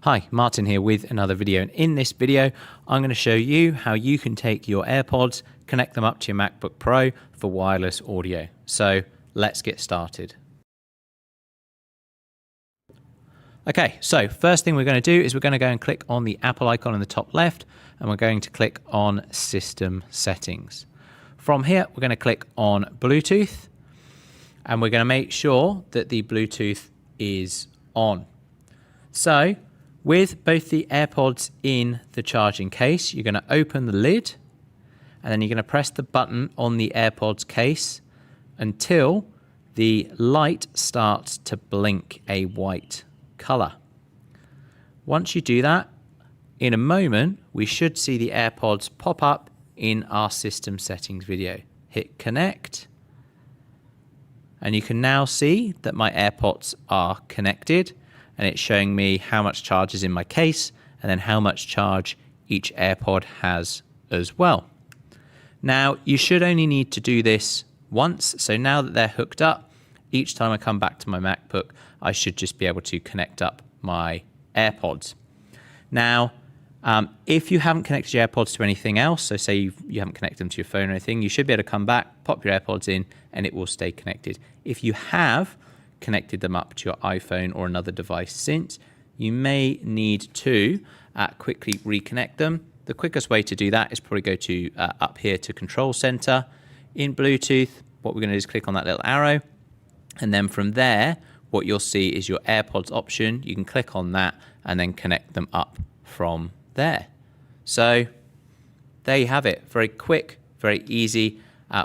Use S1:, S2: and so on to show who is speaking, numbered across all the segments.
S1: Hi, Martin here with another video, and in this video I'm going to show you how you can take your AirPods, connect them up to your MacBook Pro for wireless audio. So let's get started. Okay, so first thing we're going to do is we're going to go and click on the Apple icon in the top left, and we're going to click on System Settings. From here we're going to click on Bluetooth, and we're going to make sure that the Bluetooth is on. So with both the AirPods in the charging case, you're going to open the lid and then you're going to press the button on the AirPods case until the light starts to blink a white color. Once you do that, in a moment, we should see the AirPods pop up in our system settings video. Hit connect, and you can now see that my AirPods are connected, and it's showing me how much charge is in my case and then how much charge each AirPod has as well. Now, you should only need to do this once. So now that they're hooked up, each time I come back to my MacBook, I should just be able to connect up my AirPods. Now, if you haven't connected your AirPods to anything else, so say you haven't connected them to your phone or anything, you should be able to come back, pop your AirPods in, and it will stay connected. If you have connected them up to your iPhone or another device since, you may need to quickly reconnect them. The quickest way to do that is probably go to up here to Control Center. In Bluetooth, what we're going to do is click on that little arrow, and then from there, what you'll see is your AirPods option. You can click on that and then connect them up from there. So there you have it. Very quick, very easy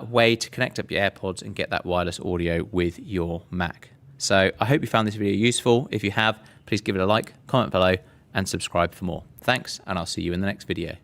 S1: way to connect up your AirPods and get that wireless audio with your Mac. So I hope you found this video useful. If you have, please give it a like, comment below, and subscribe for more. Thanks, and I'll see you in the next video.